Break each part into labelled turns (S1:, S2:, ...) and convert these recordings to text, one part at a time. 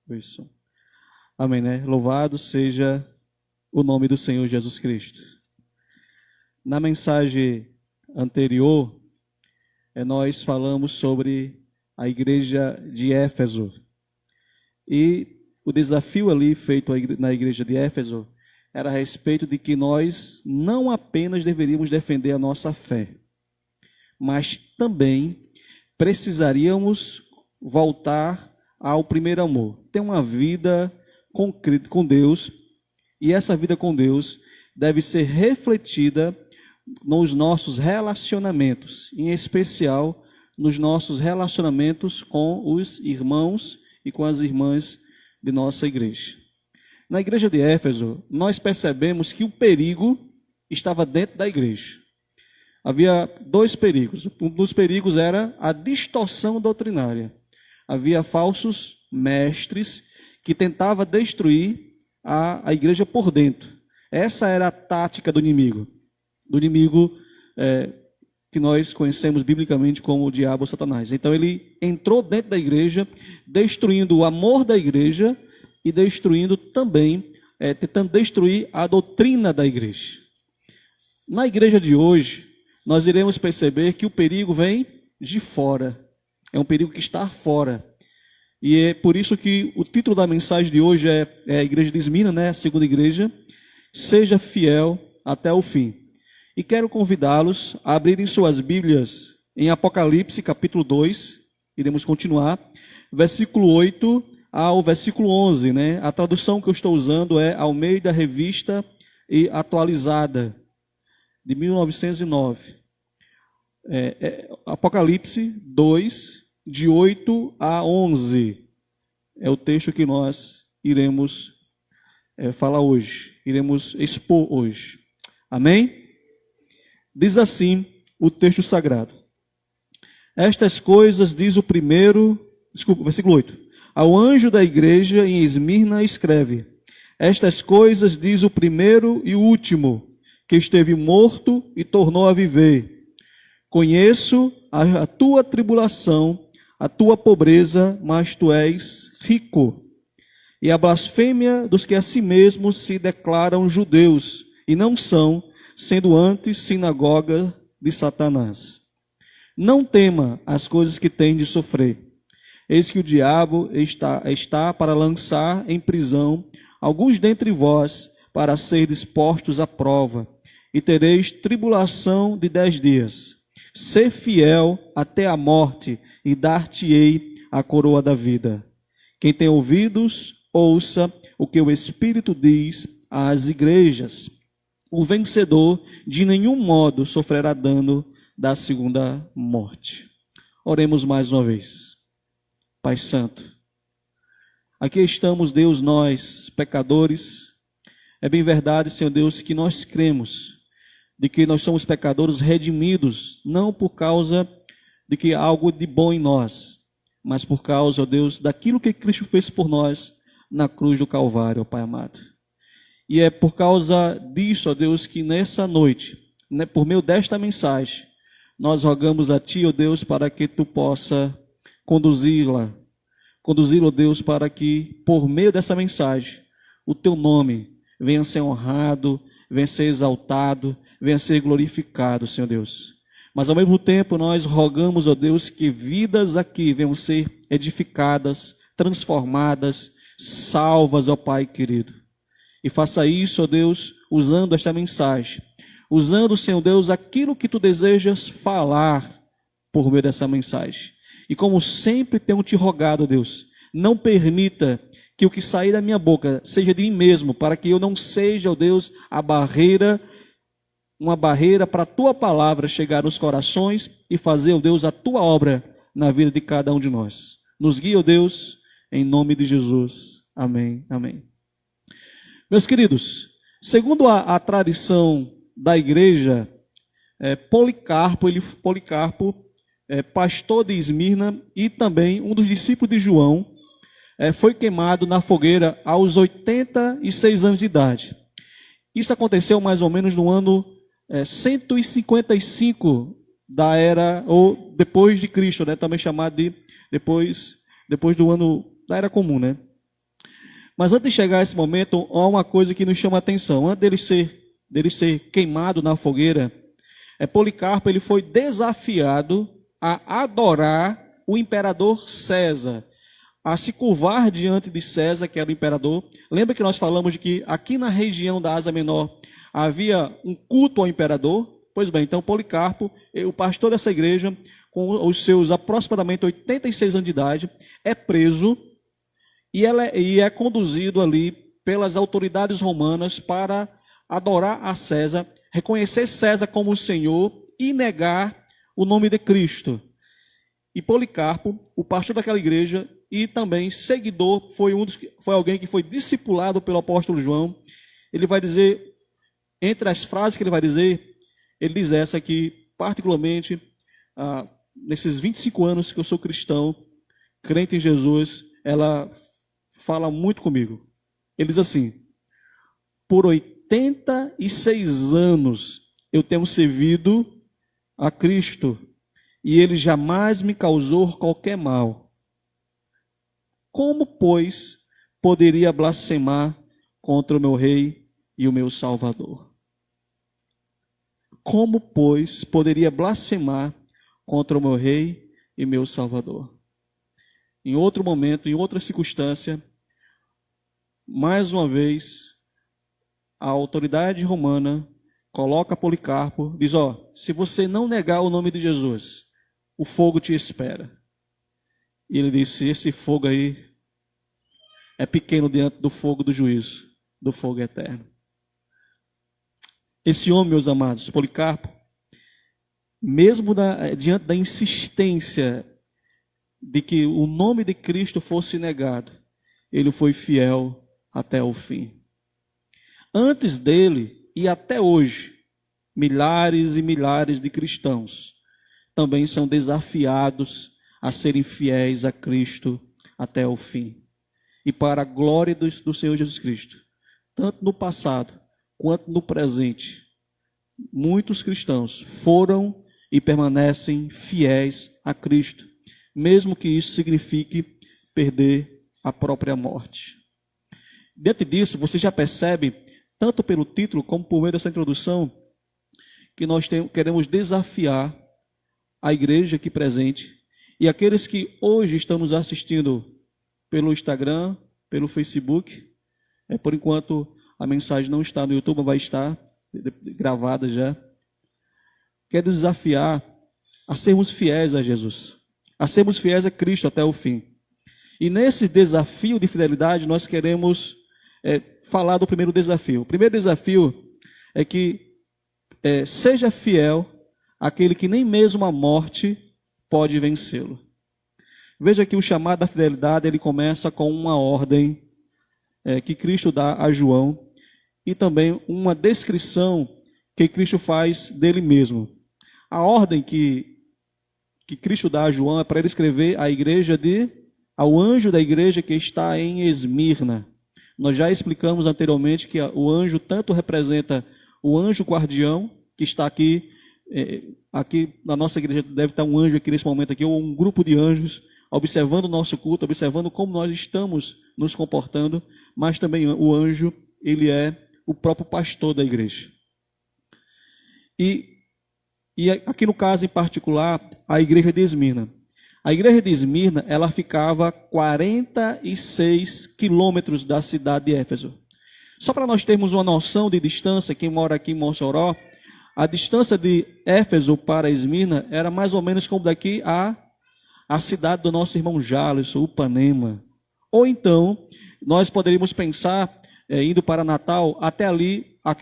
S1: Isso. Amém, né? Louvado seja o nome do Senhor Jesus Cristo. Na mensagem anterior, nós falamos sobre a igreja de Éfeso. E o desafio ali feito na igreja de Éfeso era a respeito de que nós não apenas deveríamos defender a nossa fé, mas também precisaríamos voltar ao primeiro amor. Ter uma vida com Deus, e essa vida com Deus deve ser refletida nos nossos relacionamentos, em especial nos nossos relacionamentos com os irmãos e com as irmãs de nossa igreja. Na igreja de Éfeso, nós percebemos que o perigo estava dentro da igreja. Havia dois perigos. Um dos perigos era a distorção doutrinária. Havia falsos mestres que tentavam destruir a igreja por dentro. Essa era a tática do inimigo. Que nós conhecemos biblicamente como o diabo ou Satanás. Então ele entrou dentro da igreja, destruindo o amor da igreja e destruindo também, tentando destruir a doutrina da igreja. Na igreja de hoje, nós iremos perceber que o perigo vem de fora. É um perigo que está fora. E é por isso que o título da mensagem de hoje é a igreja de Esmirna, né? A segunda igreja. Seja fiel até o fim. E quero convidá-los a abrirem suas Bíblias em Apocalipse, capítulo 2. Iremos continuar. Versículo 8 ao versículo 11, né? A tradução que eu estou usando é Almeida Revista e Atualizada, de 1909. Apocalipse 2, de 8 a 11. É o texto que nós iremos falar hoje. Iremos expor hoje. Amém? Diz assim o texto sagrado. Estas coisas diz versículo 8. Ao anjo da igreja em Esmirna escreve: estas coisas diz o primeiro e o último, que esteve morto e tornou a viver. Conheço a tua tribulação, a tua pobreza, mas tu és rico. E a blasfêmia dos que a si mesmos se declaram judeus, e não são, sendo antes sinagoga de Satanás. Não tema as coisas que tem de sofrer. Eis que o diabo está para lançar em prisão alguns dentre vós, para ser postos à prova, e tereis tribulação de 10 dias. Ser fiel até a morte, e dar-te-ei a coroa da vida. Quem tem ouvidos, ouça o que o Espírito diz às igrejas. O vencedor de nenhum modo sofrerá dano da segunda morte. Oremos mais uma vez. Pai Santo, aqui estamos, Deus, nós, pecadores. É bem verdade, Senhor Deus, que nós cremos de que nós somos pecadores redimidos, não por causa de que há algo de bom em nós, mas por causa, ó Deus, daquilo que Cristo fez por nós na cruz do Calvário, ó Pai amado. E é por causa disso, ó Deus, que nessa noite, né, por meio desta mensagem, nós rogamos a Ti, ó Deus, para que Tu possa conduzi-la, ó Deus, para que por meio dessa mensagem, o Teu nome venha ser honrado, venha ser exaltado, venha ser glorificado, Senhor Deus. Mas ao mesmo tempo nós rogamos, ó Deus, que vidas aqui venham ser edificadas, transformadas, salvas, ó Pai querido. E faça isso, ó Deus, usando esta mensagem. Usando, Senhor Deus, aquilo que Tu desejas falar por meio dessa mensagem. E como sempre tenho te rogado, ó Deus, não permita que o que sair da minha boca seja de mim mesmo, para que eu não seja, ó Deus, uma barreira para a Tua palavra chegar nos corações e fazer, ó Deus, a Tua obra na vida de cada um de nós. Nos guia, ó Deus, em nome de Jesus. Amém, amém. Meus queridos, segundo a tradição da igreja, Policarpo, pastor de Esmirna e também um dos discípulos de João, foi queimado na fogueira aos 86 anos de idade. Isso aconteceu mais ou menos no ano 155 da era, ou depois de Cristo, né? Também chamado de depois do ano da era comum, né? Mas antes de chegar a esse momento, há uma coisa que nos chama a atenção. Antes dele ser queimado na fogueira, Policarpo ele foi desafiado a adorar o imperador César, a se curvar diante de César, que era o imperador. Lembra que nós falamos de que aqui na região da Ásia Menor havia um culto ao imperador? Pois bem, então Policarpo, o pastor dessa igreja, com os seus aproximadamente 86 anos de idade, é preso e é conduzido ali pelas autoridades romanas para adorar a César, reconhecer César como o Senhor e negar o nome de Cristo. E Policarpo, o pastor daquela igreja e também seguidor, foi alguém que foi discipulado pelo apóstolo João. Ele vai dizer, entre as frases que ele vai dizer, ele diz essa que, particularmente, nesses 25 anos que eu sou cristão, crente em Jesus, ela fala muito comigo. Ele diz assim: por 86 anos eu tenho servido a Cristo e ele jamais me causou qualquer mal. Como, pois, poderia blasfemar contra o meu Rei e o meu Salvador? Como, pois, poderia blasfemar contra o meu Rei e meu Salvador? Em outro momento, em outra circunstância, mais uma vez, a autoridade romana coloca Policarpo, diz: se você não negar o nome de Jesus, o fogo te espera. E ele disse: esse fogo aí é pequeno diante do fogo do juízo, do fogo eterno. Esse homem, meus amados, Policarpo, mesmo diante da insistência de que o nome de Cristo fosse negado, ele foi fiel até o fim. Antes dele e até hoje, milhares e milhares de cristãos também são desafiados a serem fiéis a Cristo até o fim. E para a glória do Senhor Jesus Cristo, tanto no passado quanto no presente, muitos cristãos foram e permanecem fiéis a Cristo, mesmo que isso signifique perder a própria morte. Dentro disso, você já percebe, tanto pelo título como por meio dessa introdução, que nós queremos desafiar a igreja aqui presente e aqueles que hoje estão nos assistindo pelo Instagram, pelo Facebook. Por enquanto a mensagem não está no YouTube, mas vai estar gravada já. Quero desafiar a sermos fiéis a Jesus, a sermos fiéis a Cristo até o fim. E nesse desafio de fidelidade nós queremos falar do primeiro desafio. O primeiro desafio é que seja fiel àquele que nem mesmo a morte pode vencê-lo. Veja que o chamado da fidelidade, ele começa com uma ordem que Cristo dá a João e também uma descrição que Cristo faz dele mesmo. A ordem que Cristo dá a João é para ele escrever ao anjo da igreja que está em Esmirna. Nós já explicamos anteriormente que o anjo tanto representa o anjo guardião, que está aqui na nossa igreja deve estar um anjo aqui nesse momento aqui, ou um grupo de anjos, observando o nosso culto, observando como nós estamos nos comportando, mas também o anjo, ele é o próprio pastor da igreja. E aqui no caso em particular, a igreja de Esmirna. A igreja de Esmirna, ela ficava a 46 quilômetros da cidade de Éfeso. Só para nós termos uma noção de distância, quem mora aqui em Mossoró, a distância de Éfeso para Esmirna era mais ou menos como daqui a cidade do nosso irmão Jalisson, Upanema. Ou então, nós poderíamos pensar, indo para Natal, até ali, a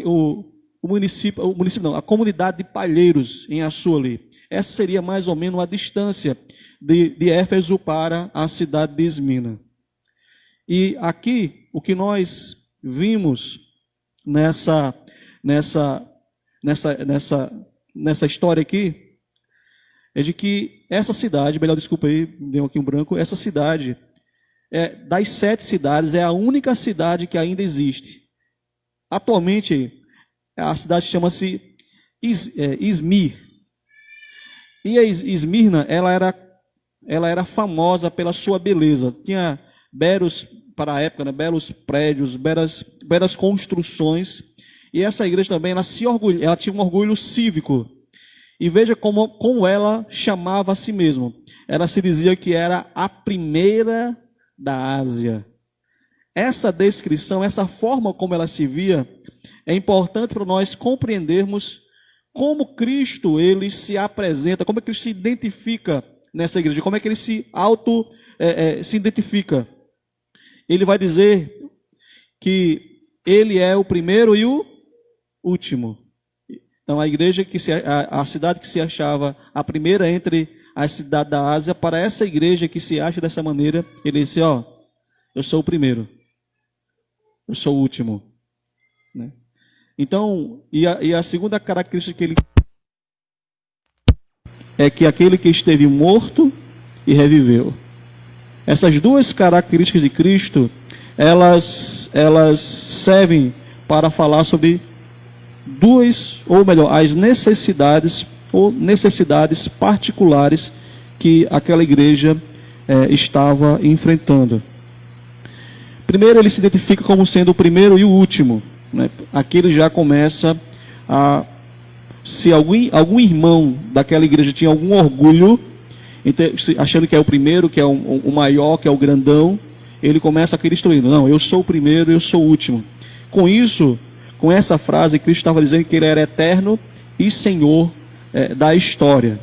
S1: comunidade de Palheiros, em Açu ali. Essa seria mais ou menos a distância de Éfeso para a cidade de Esmirna. E aqui, o que nós vimos nessa história aqui, é de que essa cidade, desculpa aí, deu aqui um branco, essa cidade, das 7 cidades, é a única cidade que ainda existe. Atualmente, a cidade chama-se Izmir. E a Esmirna, ela era famosa pela sua beleza. Tinha belos para a época, né, belos prédios, belas construções. E essa igreja também, ela tinha um orgulho cívico. E veja como ela chamava a si mesma. Ela se dizia que era a primeira da Ásia. Essa descrição, essa forma como ela se via, é importante para nós compreendermos como Cristo ele se apresenta, como é que ele se identifica nessa igreja, como é que ele se identifica. Ele vai dizer que ele é o primeiro e o último. Então a igreja a cidade que se achava a primeira entre as cidades da Ásia, para essa igreja que se acha dessa maneira, ele disse, eu sou o primeiro, eu sou o último, né? Então, e a segunda característica que ele é que aquele que esteve morto e reviveu. Essas duas características de Cristo, elas servem para falar sobre as necessidades ou necessidades particulares que aquela igreja estava enfrentando. Primeiro, ele se identifica como sendo o primeiro e o último, né? Aqui ele já começa a... Se algum irmão daquela igreja tinha algum orgulho, achando que é o primeiro, que é o maior, que é o grandão, ele começa aqui destruindo. Não, eu sou o primeiro, eu sou o último. Com essa frase, Cristo estava dizendo que ele era eterno e Senhor da história.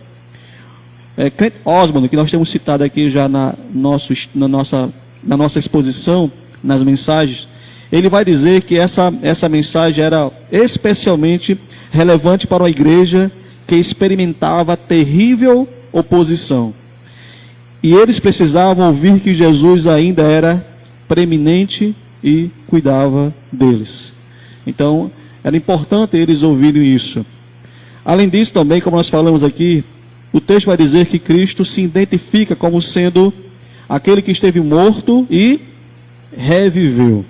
S1: Kent Osborne, que nós temos citado aqui já na nossa exposição, nas mensagens, ele vai dizer que essa mensagem era especialmente relevante para uma igreja que experimentava terrível oposição. E eles precisavam ouvir que Jesus ainda era preeminente e cuidava deles. Então, era importante eles ouvirem isso. Além disso também, como nós falamos aqui, o texto vai dizer que Cristo se identifica como sendo aquele que esteve morto e reviveu.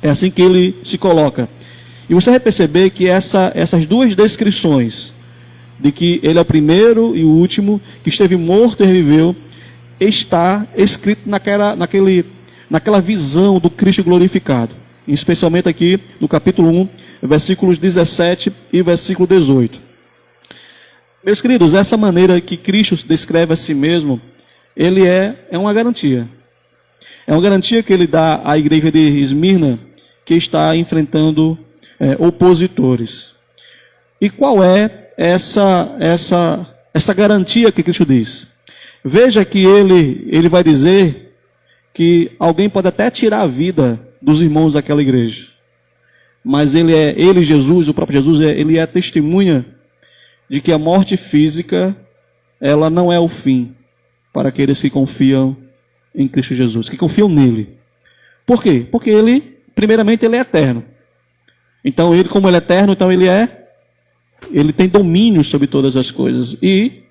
S1: É assim que ele se coloca. E você vai perceber que essas duas descrições, de que ele é o primeiro e o último, que esteve morto e reviveu, está escrito naquela visão do Cristo glorificado. Especialmente aqui no capítulo 1, versículos 17 e versículo 18. Meus queridos, essa maneira que Cristo descreve a si mesmo, ele é uma garantia. É uma garantia que ele dá à igreja de Esmirna, que está enfrentando opositores. E qual é essa garantia que Cristo diz? Veja que ele vai dizer que alguém pode até tirar a vida dos irmãos daquela igreja, mas Jesus, o próprio Jesus, ele é testemunha de que a morte física, ela não é o fim para aqueles que confiam em Cristo Jesus, que confiam nele. Por quê? Porque primeiramente, ele é eterno. Então, como ele é eterno, então ele tem domínio sobre todas as coisas. E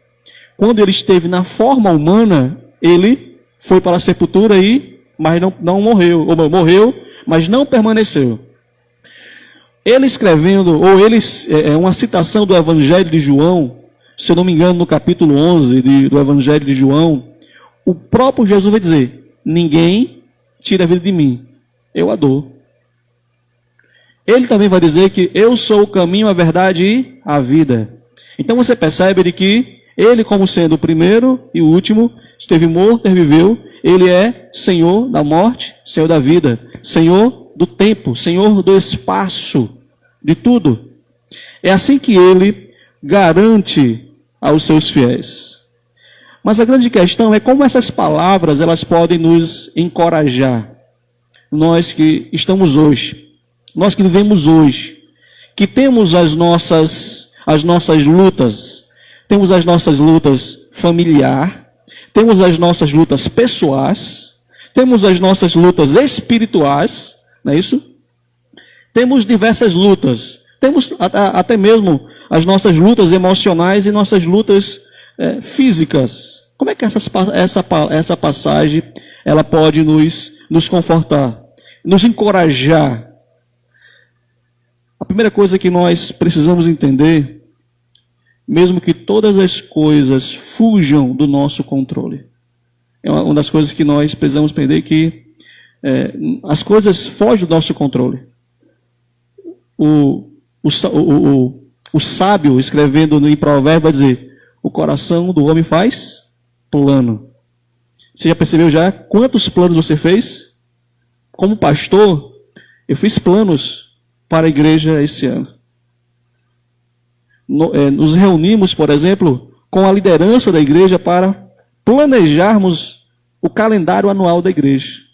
S1: quando ele esteve na forma humana, ele foi para a sepultura mas não morreu, ou morreu, mas não permaneceu. Ele escrevendo, uma citação do Evangelho de João, se eu não me engano, no capítulo 11 do Evangelho de João, o próprio Jesus vai dizer: ninguém tira a vida de mim, eu a dou. Ele também vai dizer que eu sou o caminho, a verdade e a vida. Então você percebe de que ele, como sendo o primeiro e o último, esteve morto e reviveu. Ele é Senhor da morte, Senhor da vida, Senhor do tempo, Senhor do espaço, de tudo. É assim que ele garante aos seus fiéis. Mas a grande questão é como essas palavras elas podem nos encorajar. Nós que estamos hoje, nós que vivemos hoje, que temos as nossas lutas, temos as nossas lutas familiares, temos as nossas lutas pessoais, temos as nossas lutas espirituais, não é isso? Temos diversas lutas, temos até mesmo as nossas lutas emocionais e nossas lutas físicas. Como é que essa passagem ela pode nos confortar, nos encorajar? A primeira coisa que nós precisamos entender, mesmo que todas as coisas fujam do nosso controle, é uma das coisas que nós precisamos entender, que as coisas fogem do nosso controle. O sábio, escrevendo em Provérbios, vai dizer: o coração do homem faz plano. Você já percebeu já quantos planos você fez? Como pastor, eu fiz planos para a igreja esse ano. Nos reunimos, por exemplo, com a liderança da igreja para planejarmos o calendário anual da igreja.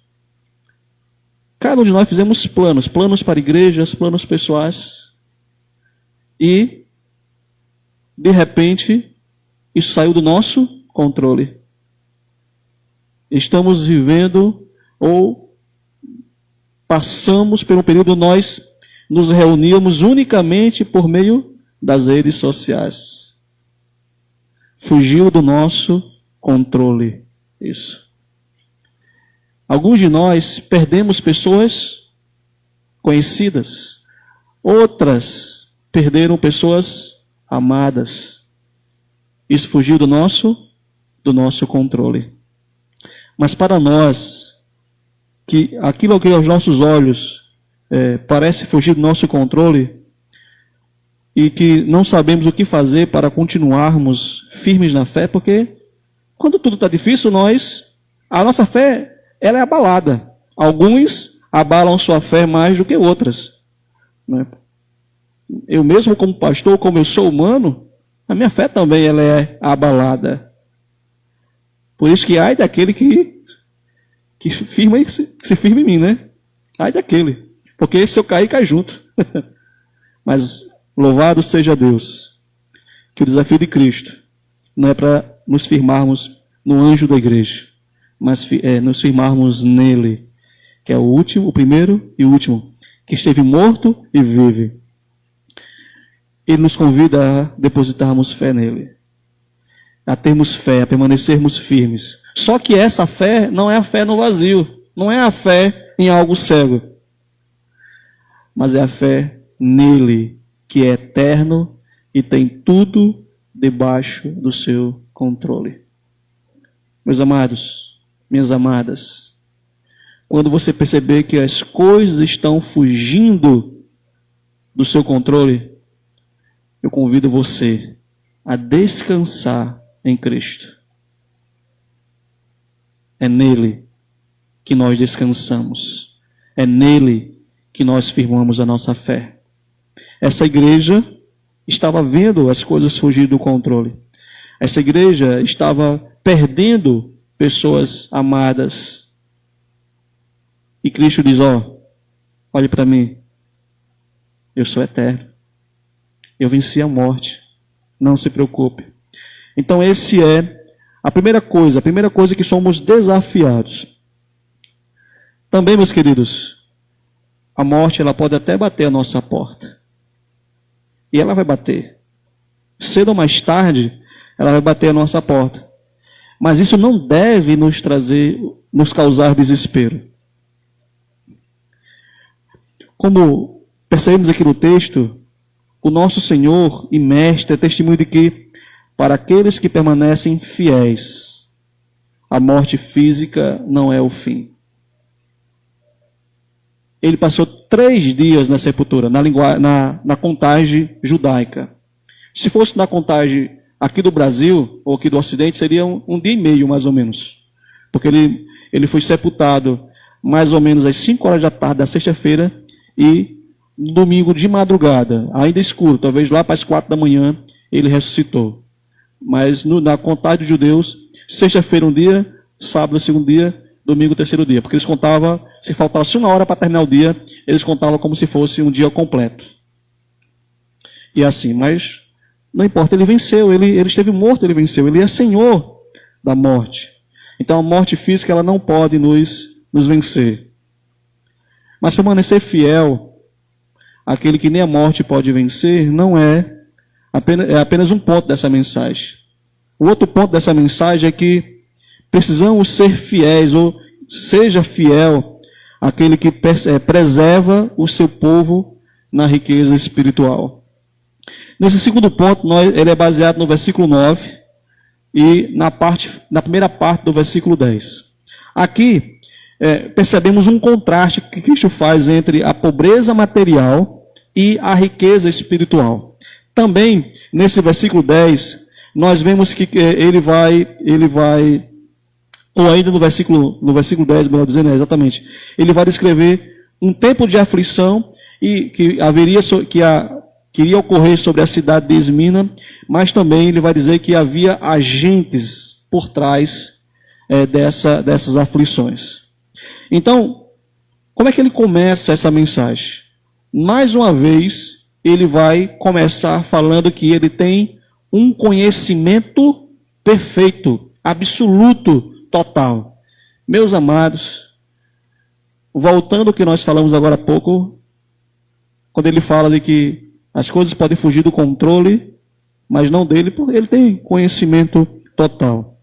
S1: Cada um de nós fizemos planos para igrejas, planos pessoais. E, de repente, isso saiu do nosso controle. Estamos vivendo ou passamos por um período nós nos reuníamos unicamente por meio das redes sociais. Fugiu do nosso controle isso. Alguns de nós perdemos pessoas conhecidas. Outras perderam pessoas amadas. Isso fugiu do nosso controle. Mas para nós, que aquilo que aos nossos olhos parece fugir do nosso controle e que não sabemos o que fazer para continuarmos firmes na fé, porque quando tudo está difícil, a nossa fé ela é abalada. Alguns abalam sua fé mais do que outras. Né? Eu mesmo como pastor, como eu sou humano, a minha fé também ela é abalada. Por isso que ai daquele que se firma em mim, né? Ai daquele. Porque se eu cair, cai junto. Mas louvado seja Deus, que o desafio de Cristo não é para nos firmarmos no anjo da igreja, mas nos firmarmos nele, que é o primeiro e o último, que esteve morto e vive. Ele nos convida a depositarmos fé nele, a termos fé, a permanecermos firmes. Só que essa fé não é a fé no vazio, não é a fé em algo cego, mas é a fé nele, que é eterno e tem tudo debaixo do seu controle. Meus amados, minhas amadas, quando você perceber que as coisas estão fugindo do seu controle, eu convido você a descansar em Cristo. É nele que nós descansamos. É nele que nós firmamos a nossa fé. Essa igreja estava vendo as coisas fugir do controle. Essa igreja estava perdendo pessoas amadas. E Cristo diz: olhe para mim. Eu sou eterno. Eu venci a morte. Não se preocupe. Então esse é a primeira coisa que somos desafiados. Também, meus queridos, a morte ela pode até bater a nossa porta. E ela vai bater. Cedo ou mais tarde, ela vai bater a nossa porta. Mas isso não deve nos causar desespero. Como percebemos aqui no texto, o nosso Senhor e Mestre é testemunho de que, para aqueles que permanecem fiéis, a morte física não é o fim. Ele passou 3 dias na sepultura, na contagem judaica. Se fosse na contagem aqui do Brasil, ou aqui do Ocidente, seria um dia e meio, mais ou menos. Porque ele foi sepultado mais ou menos às 5 horas da tarde da sexta-feira e no domingo de madrugada, ainda escuro, talvez lá para as 4 da manhã, ele ressuscitou. Mas na contagem dos judeus, sexta-feira um dia, sábado segundo dia, domingo terceiro dia. Porque eles contavam, se faltasse 1 hora para terminar o dia, eles contavam como se fosse um dia completo. E assim, mas não importa, ele venceu, ele esteve morto, ele venceu, ele é Senhor da morte. Então a morte física ela não pode nos vencer. Mas permanecer fiel, aquele que nem a morte pode vencer, não é apenas um ponto dessa mensagem. O outro ponto dessa mensagem é que precisamos ser fiéis, ou seja fiel àquele que preserva o seu povo na riqueza espiritual. Nesse segundo ponto, ele é baseado no versículo 9 e na primeira parte do versículo 10. Aqui, percebemos um contraste que Cristo faz entre a pobreza material e a riqueza espiritual. Também, nesse versículo 10, nós vemos que ele vai, ou ainda no versículo 10, melhor dizendo, exatamente, ele vai descrever um tempo de aflição e que iria ocorrer sobre a cidade de Esmina, mas também ele vai dizer que havia agentes por trás dessas aflições. Então, como é que ele começa essa mensagem? Mais uma vez, ele vai começar falando que ele tem um conhecimento perfeito, absoluto, total. Meus amados, voltando ao que nós falamos agora há pouco, quando ele fala de que as coisas podem fugir do controle, mas não dele, porque ele tem conhecimento total.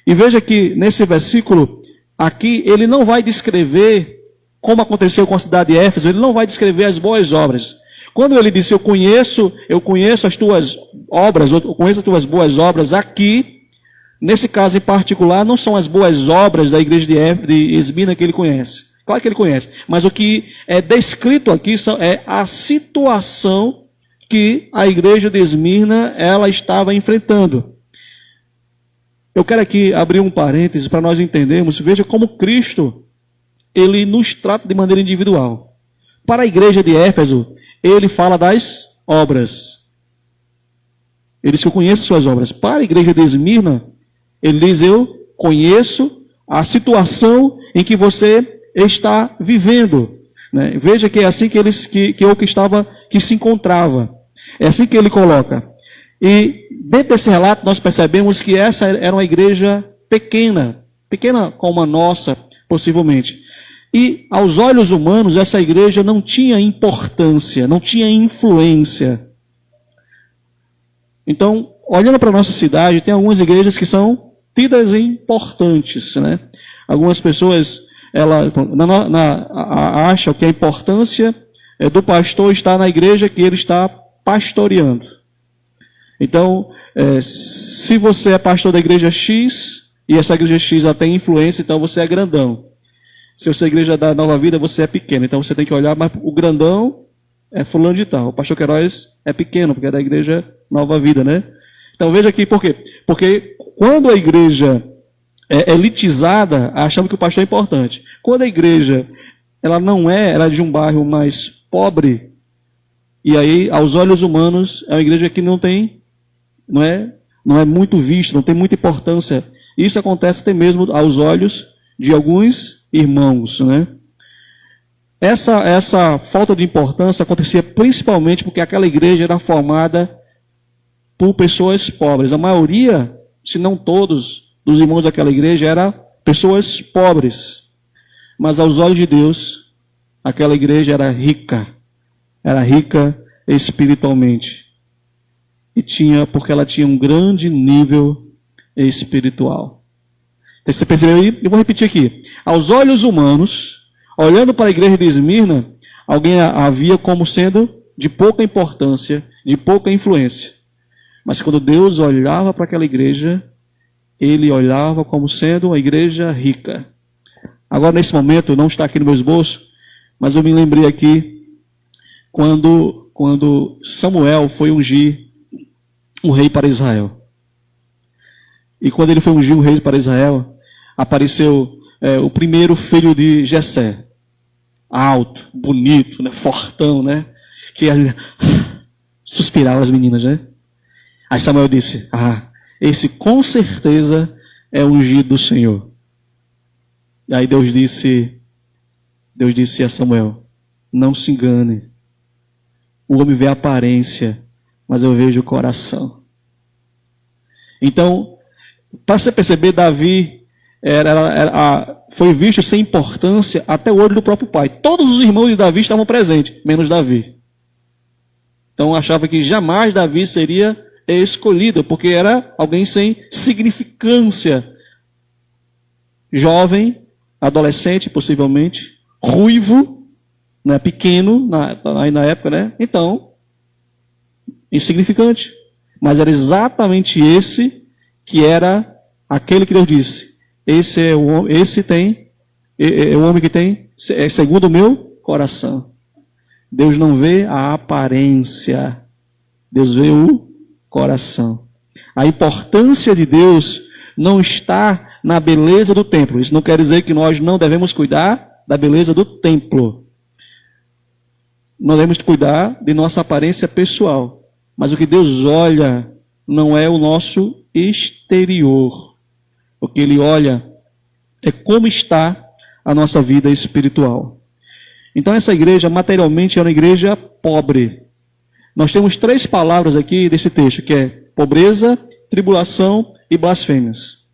S1: E veja que nesse versículo, aqui, ele não vai descrever como aconteceu com a cidade de Éfeso, ele não vai descrever as boas obras. Quando ele disse, eu conheço as tuas obras, eu conheço as tuas boas obras, aqui, nesse caso em particular, não são as boas obras da igreja de Esmina que ele conhece. Claro que ele conhece, mas o que é descrito aqui é a situação que a igreja de Esmina ela estava enfrentando. Eu quero aqui abrir um parêntese para nós entendermos, veja como Cristo ele nos trata de maneira individual. Para a igreja de Éfeso, ele fala das obras. Ele diz que eu conheço suas obras. Para a igreja de Esmirna, ele diz, eu conheço a situação em que você está vivendo. Né? Veja que é assim que se encontrava. É assim que ele coloca. E dentro desse relato nós percebemos que essa era uma igreja pequena como a nossa, possivelmente. E aos olhos humanos essa igreja não tinha importância, não tinha influência. Então, olhando para a nossa cidade, tem algumas igrejas que são tidas importantes, né? Algumas pessoas acham que a importância do pastor está na igreja que ele está pastoreando. Então, se você é pastor da igreja X, e essa igreja X já tem influência, então você é grandão. Se você é igreja da Nova Vida, você é pequeno. Então você tem que olhar, mas o grandão é fulano de tal. O pastor Queiroz é pequeno, porque é da igreja Nova Vida, né? Então veja aqui por quê. Porque quando a igreja é elitizada, achamos que o pastor é importante. Quando a igreja ela é de um bairro mais pobre, e aí, aos olhos humanos, é uma igreja que não é muito vista, não tem muita importância. Isso acontece até mesmo aos olhos de alguns irmãos, né? Essa falta de importância acontecia principalmente porque aquela igreja era formada por pessoas pobres. A maioria, se não todos, dos irmãos daquela igreja eram pessoas pobres. Mas aos olhos de Deus, aquela igreja era rica espiritualmente. Porque ela tinha um grande nível espiritual. Então, você percebeu aí? Eu vou repetir aqui. Aos olhos humanos, olhando para a igreja de Esmirna, alguém a via como sendo de pouca importância, de pouca influência. Mas quando Deus olhava para aquela igreja, ele olhava como sendo uma igreja rica. Agora, nesse momento, não está aqui no meu esboço, mas eu me lembrei aqui quando Samuel foi ungir um rei para Israel. E quando ele foi ungir um rei para Israel, apareceu o primeiro filho de Jessé. Alto, bonito, né, fortão, né? Que suspiravam as meninas, né? Aí Samuel disse, esse com certeza é ungido do Senhor. E aí Deus disse a Samuel, não se engane. O homem vê a aparência, mas eu vejo o coração. Então, para você perceber, Davi foi visto sem importância até o olho do próprio pai. Todos os irmãos de Davi estavam presentes, menos Davi. Então achava que jamais Davi seria escolhido, porque era alguém sem significância. Jovem, adolescente possivelmente, ruivo, né, pequeno na época, né? Então, insignificante. Mas era exatamente esse que era aquele que Deus disse. Esse tem é o homem que tem, é segundo o meu coração. Deus não vê a aparência, Deus vê o coração. A importância de Deus não está na beleza do templo. Isso não quer dizer que nós não devemos cuidar da beleza do templo. Nós devemos cuidar de nossa aparência pessoal. Mas o que Deus olha não é o nosso exterior. O que Ele olha é como está a nossa vida espiritual. Então essa igreja materialmente é uma igreja pobre. Nós temos 3 palavras aqui desse texto, que é pobreza, tribulação e blasfêmias.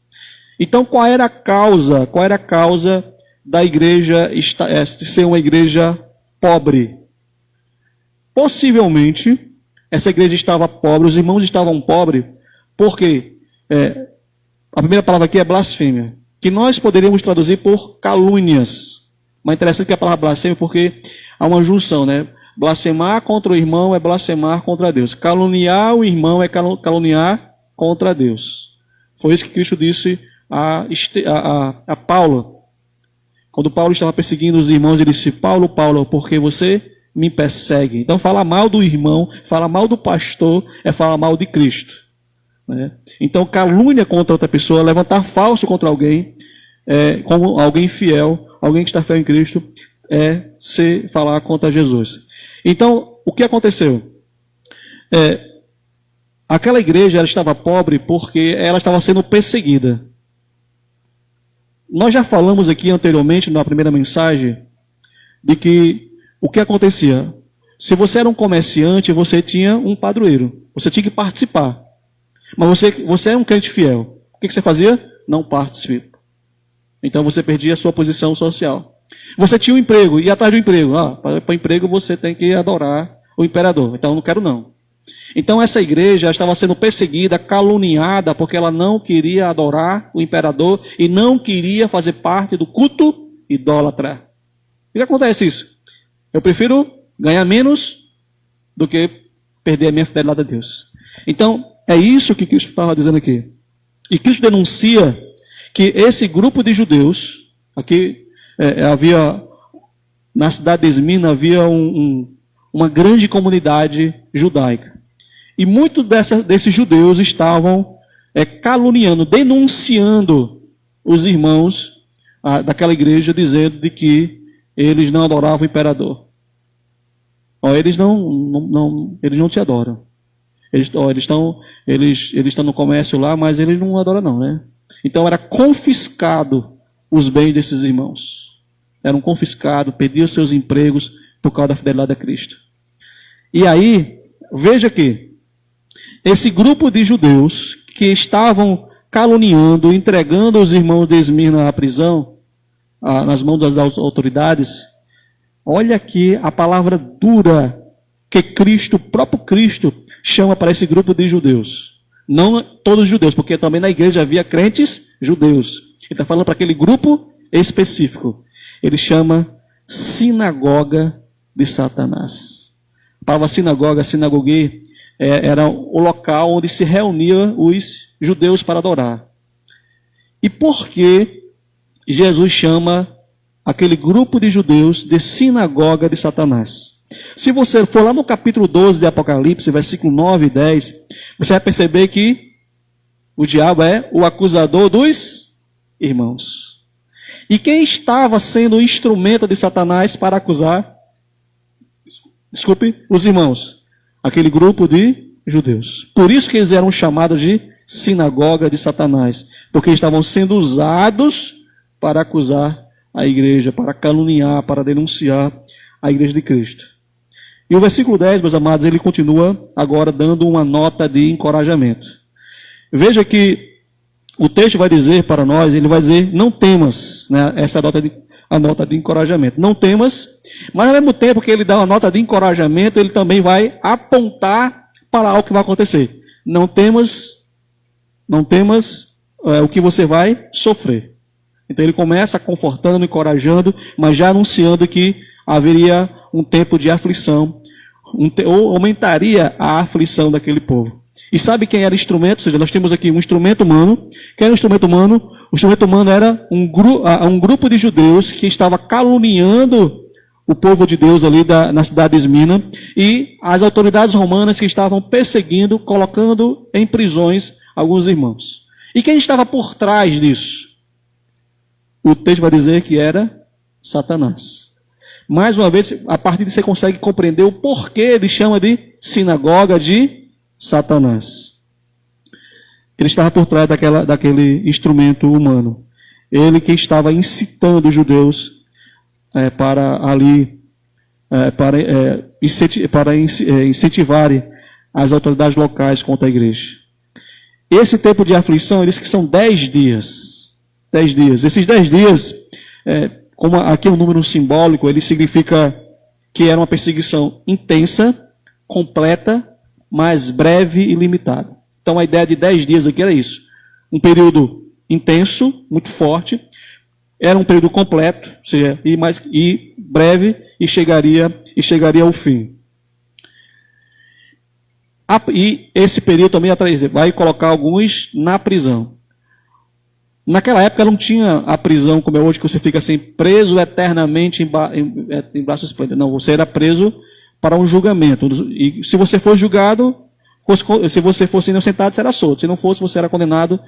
S1: Então qual era a causa da igreja ser uma igreja pobre? Possivelmente essa igreja estava pobre, os irmãos estavam pobres, porque a primeira palavra aqui é blasfêmia, que nós poderíamos traduzir por calúnias. Mas interessante que a palavra blasfêmia, porque há uma junção, né? Blasfemar contra o irmão é blasfemar contra Deus. Caluniar o irmão é caluniar contra Deus. Foi isso que Cristo disse a Paulo. Quando Paulo estava perseguindo os irmãos, ele disse: Paulo, porque você me persegue? Então falar mal do irmão, falar mal do pastor, é falar mal de Cristo. Né? Então calúnia contra outra pessoa, levantar falso contra alguém, como alguém fiel, alguém que está fiel em Cristo, se falar contra Jesus. Então, o que aconteceu? Aquela igreja ela estava pobre porque ela estava sendo perseguida. Nós já falamos aqui anteriormente, na primeira mensagem, de que o que acontecia? Se você era um comerciante, você tinha um padroeiro. Você tinha que participar. Mas você é um crente fiel. O que você fazia? Não participa. Então você perdia a sua posição social. Você tinha um emprego, e atrás do emprego. Para o emprego você tem que adorar o imperador. Então eu não quero não. Então essa igreja estava sendo perseguida, caluniada, porque ela não queria adorar o imperador e não queria fazer parte do culto idólatra. O que acontece isso? Eu prefiro ganhar menos do que perder a minha fidelidade a Deus. Então, é isso que Cristo estava dizendo aqui. E Cristo denuncia que esse grupo de judeus, aqui havia, na cidade de Esmirna, havia uma grande comunidade judaica. E muitos desses judeus estavam caluniando, denunciando os irmãos daquela igreja, dizendo de que eles não adoravam o imperador. Eles não te adoram. Eles estão no comércio lá, mas eles não adoram não, né? Então era confiscado os bens desses irmãos. Eram confiscados, perdiam seus empregos por causa da fidelidade a Cristo. E aí, veja que esse grupo de judeus que estavam caluniando, entregando os irmãos de Esmirna à prisão, nas mãos das autoridades, olha aqui a palavra dura que Cristo, o próprio Cristo, chama para esse grupo de judeus. Não todos os judeus, porque também na igreja havia crentes judeus. Ele está falando para aquele grupo específico. Ele chama sinagoga de Satanás. A palavra sinagoga, sinagogue, era o local onde se reuniam os judeus para adorar. E por que Jesus chama aquele grupo de judeus de sinagoga de Satanás? Se você for lá no capítulo 12 de Apocalipse, versículo 9 e 10, você vai perceber que o diabo é o acusador dos irmãos. E quem estava sendo o instrumento de Satanás para acusar? Os irmãos. Aquele grupo de judeus. Por isso que eles eram chamados de sinagoga de Satanás. Porque estavam sendo usados para acusar a igreja, para caluniar, para denunciar a igreja de Cristo. E o versículo 10, meus amados, ele continua agora dando uma nota de encorajamento. Veja que o texto vai dizer para nós, ele vai dizer, não temas, né? Essa é a nota de encorajamento. Não temas, mas ao mesmo tempo que ele dá uma nota de encorajamento, ele também vai apontar para algo que vai acontecer. Não temas o que você vai sofrer. Então ele começa confortando, encorajando, mas já anunciando que haveria um tempo de aflição, ou aumentaria a aflição daquele povo. E sabe quem era instrumento? Ou seja, nós temos aqui um instrumento humano. Quem era o instrumento humano? O instrumento humano era um grupo de judeus que estava caluniando o povo de Deus ali na cidade de Esmina, e as autoridades romanas que estavam perseguindo, colocando em prisões alguns irmãos. E quem estava por trás disso? O texto vai dizer que era Satanás. Mais uma vez, a partir disso você consegue compreender o porquê ele chama de sinagoga de Satanás. Ele estava por trás daquele instrumento humano. Ele que estava incitando os judeus para incentivarem as autoridades locais contra a igreja. Esse tempo de aflição, ele diz que são 10 dias. 10 dias. Esses 10 dias, como aqui é um número simbólico, ele significa que era uma perseguição intensa, completa, mas breve e limitada. Então a ideia de 10 dias aqui era isso. Um período intenso, muito forte, era um período completo, ou seja, e breve, e chegaria ao fim. E esse período também vai colocar alguns na prisão. Naquela época não tinha a prisão como é hoje, que você fica assim, preso eternamente em braços esplêndidos. Não, você era preso para um julgamento. E se você for julgado, se você fosse inocentado, você era solto. Se não fosse, você era condenado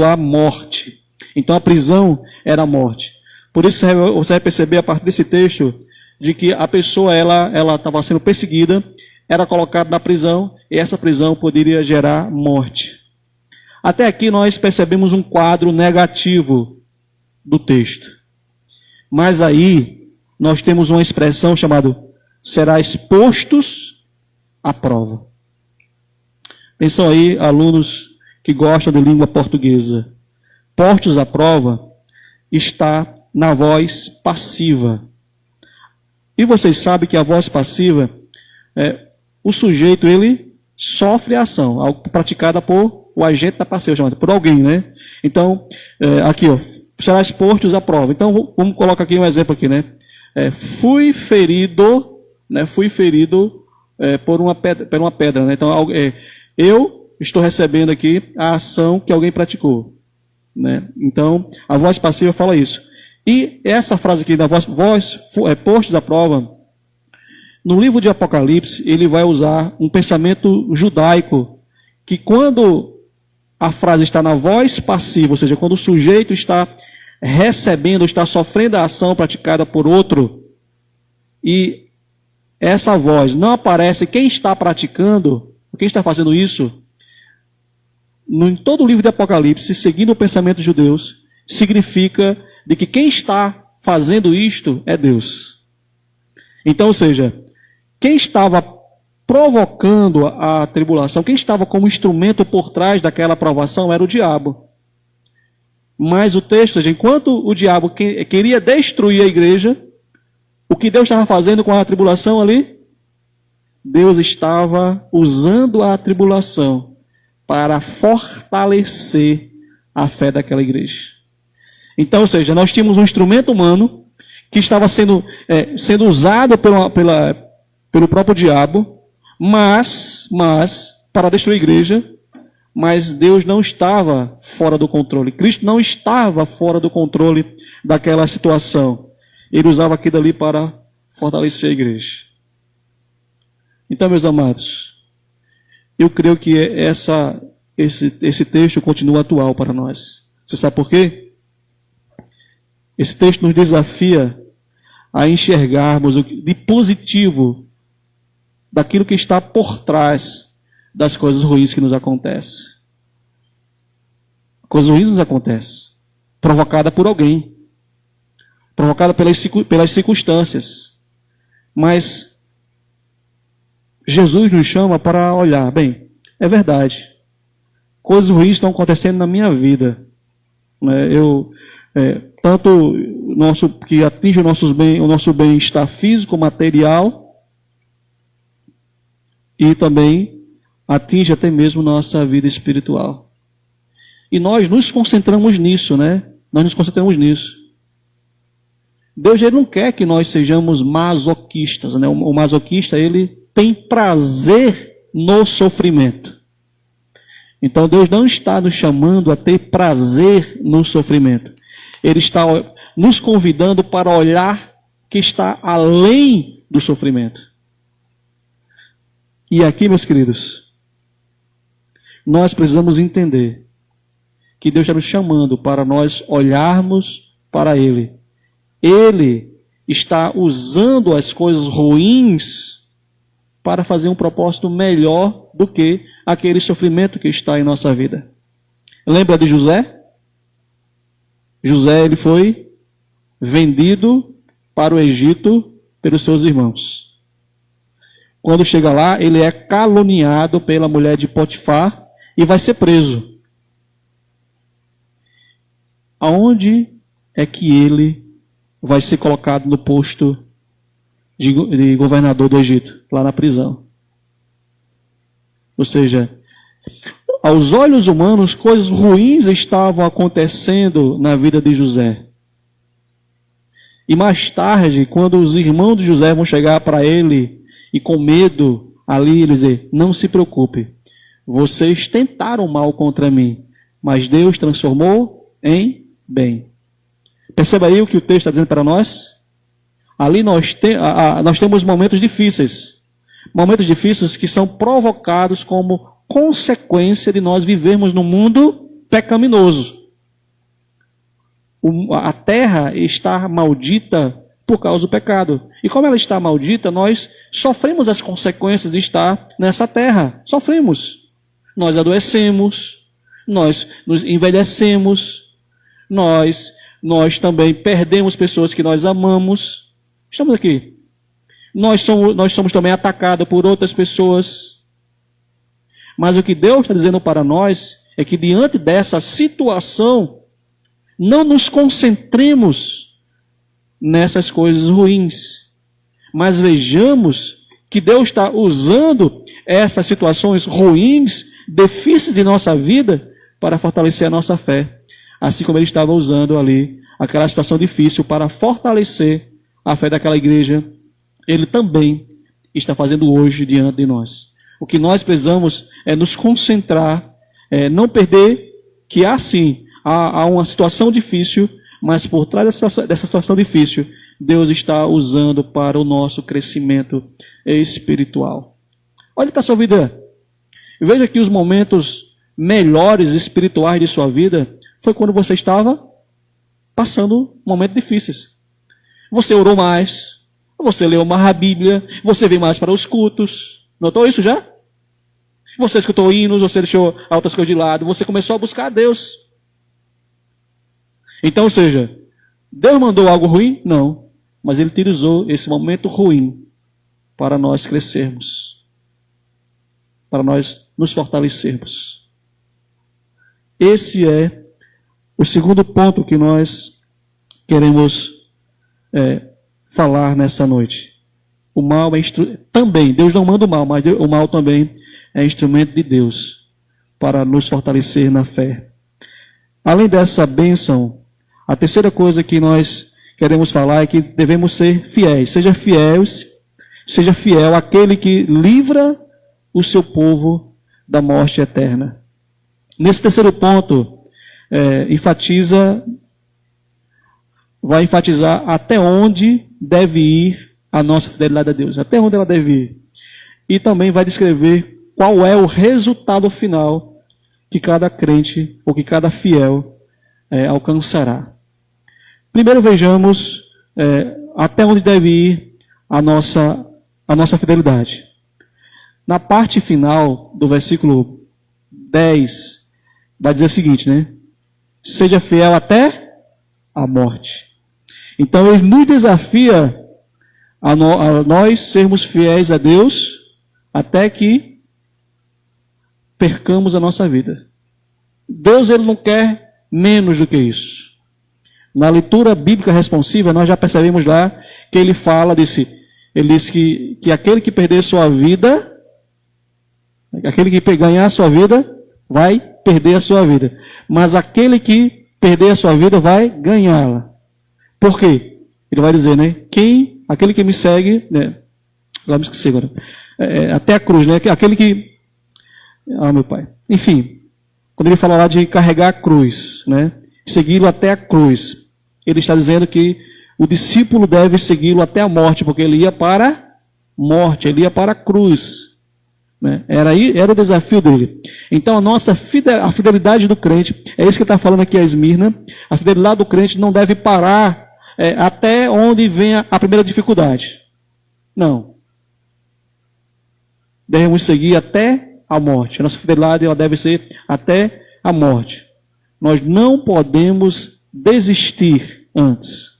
S1: à morte. Então a prisão era a morte. Por isso você vai perceber a partir desse texto de que a pessoa ela estava sendo perseguida, era colocada na prisão, e essa prisão poderia gerar morte. Até aqui nós percebemos um quadro negativo do texto. Mas aí nós temos uma expressão chamada será expostos à prova. Atenção aí, alunos que gostam de língua portuguesa. Postos à prova está na voz passiva. E vocês sabem que a voz passiva, o sujeito ele sofre a ação, algo praticada por o agente da passiva, chamado por alguém, né? Então, aqui, será expostos à prova. Então, vamos colocar aqui um exemplo aqui, né? Fui ferido por uma pedra, né? Então, eu estou recebendo aqui a ação que alguém praticou. Né? Então, a voz passiva fala isso. E essa frase aqui da voz postos à prova, no livro de Apocalipse, ele vai usar um pensamento judaico, que quando a frase está na voz passiva, ou seja, quando o sujeito está recebendo, está sofrendo a ação praticada por outro, e essa voz não aparece quem está praticando, quem está fazendo isso, em todo o livro de Apocalipse, seguindo o pensamento dos judeus, significa de que quem está fazendo isto é Deus. Então, ou seja, quem estava provocando a tribulação, quem estava como instrumento por trás daquela provação era o diabo. Mas o texto, ou seja, enquanto o diabo queria destruir a igreja, o que Deus estava fazendo com a tribulação ali? Deus estava usando a tribulação para fortalecer a fé daquela igreja. Então, ou seja, nós tínhamos um instrumento humano que estava sendo usado pelo próprio diabo, mas para destruir a igreja, mas Deus não estava fora do controle. Cristo não estava fora do controle daquela situação. Ele usava aquilo ali para fortalecer a igreja. Então, meus amados, eu creio que esse texto continua atual para nós. Você sabe por quê? Esse texto nos desafia a enxergarmos o de positivo daquilo que está por trás das coisas ruins que nos acontecem. Coisas ruins nos acontecem, provocada por alguém, provocada pelas circunstâncias. Mas Jesus nos chama para olhar, bem, é verdade, coisas ruins estão acontecendo na minha vida. Tanto que atinge o nosso bem-estar físico, material, e também atinge até mesmo nossa vida espiritual. E nós nos concentramos nisso, né? Nós nos concentramos nisso. Deus ele não quer que nós sejamos masoquistas, né? O masoquista, ele tem prazer no sofrimento. Então Deus não está nos chamando a ter prazer no sofrimento. Ele está nos convidando para olhar que está além do sofrimento. E aqui, meus queridos, nós precisamos entender que Deus está nos chamando para nós olharmos para Ele. Ele está usando as coisas ruins para fazer um propósito melhor do que aquele sofrimento que está em nossa vida. Lembra de José? José, ele foi vendido para o Egito pelos seus irmãos. Quando chega lá, ele é caluniado pela mulher de Potifar e vai ser preso. Aonde é que ele vai ser colocado no posto de governador do Egito? Lá na prisão. Ou seja, aos olhos humanos, coisas ruins estavam acontecendo na vida de José. E mais tarde, quando os irmãos de José vão chegar para ele e com medo ali, ele dizer: não se preocupe, vocês tentaram mal contra mim, mas Deus transformou em bem. Perceba aí o que o texto está dizendo para nós? Ali nós temos momentos difíceis. Momentos difíceis que são provocados como consequência de nós vivermos num mundo pecaminoso. A terra está maldita por causa do pecado. E como ela está maldita, nós sofremos as consequências de estar nessa terra. Sofremos. Nós adoecemos, nós nos envelhecemos, nós também perdemos pessoas que nós amamos. Estamos aqui. Nós somos também atacados por outras pessoas. Mas o que Deus está dizendo para nós é que diante dessa situação, não nos concentremos nessas coisas ruins, mas vejamos que Deus está usando essas situações ruins, difíceis de nossa vida, para fortalecer a nossa fé. Assim como Ele estava usando ali aquela situação difícil para fortalecer a fé daquela igreja, Ele também está fazendo hoje diante de nós. O que nós precisamos é nos concentrar, não perder que há uma situação difícil, mas por trás dessa situação difícil, Deus está usando para o nosso crescimento espiritual. Olhe para a sua vida. Veja que os momentos melhores espirituais de sua vida foi quando você estava passando momentos difíceis. Você orou mais, você leu mais a Bíblia, você veio mais para os cultos. Notou isso já? Você escutou hinos, você deixou outras coisas de lado, você começou a buscar a Deus. Então, ou seja, Deus mandou algo ruim? Não. Mas Ele utilizou esse momento ruim para nós crescermos, para nós nos fortalecermos. Esse é o segundo ponto que nós queremos falar nessa noite. O mal é também, Deus não manda o mal, mas o mal também é instrumento de Deus para nos fortalecer na fé. Além dessa bênção, a terceira coisa que nós queremos falar é que devemos ser fiéis. Seja fiel àquele que livra o seu povo da morte eterna. Nesse terceiro ponto, vai enfatizar até onde deve ir a nossa fidelidade a Deus, até onde ela deve ir. E também vai descrever qual é o resultado final que cada crente ou que cada fiel alcançará. Primeiro vejamos até onde deve ir a nossa fidelidade. Na parte final do versículo 10, vai dizer o seguinte, né? Seja fiel até a morte. Então ele nos desafia a nós sermos fiéis a Deus até que percamos a nossa vida. Deus, Ele não quer menos do que isso. Na leitura bíblica responsiva, nós já percebemos lá que Ele diz que aquele que perder sua vida, aquele que ganhar a sua vida, vai perder a sua vida. Mas aquele que perder a sua vida, vai ganhá-la. Por quê? Ele vai dizer, né? Aquele que me segue, né? Agora me esqueci agora. Até a cruz, né? Aquele que... meu pai. Enfim, quando ele fala lá de carregar a cruz, né? Segui-lo até a cruz, ele está dizendo que o discípulo deve segui-lo até a morte, porque ele ia para a morte, ele ia para a cruz. Né? Era o desafio dele. Então a fidelidade do crente, é isso que ele está falando aqui a Esmirna, a fidelidade do crente não deve parar até onde vem a primeira dificuldade. Não. Devemos seguir até a morte. A nossa fidelidade ela deve ser até a morte. Nós não podemos desistir antes.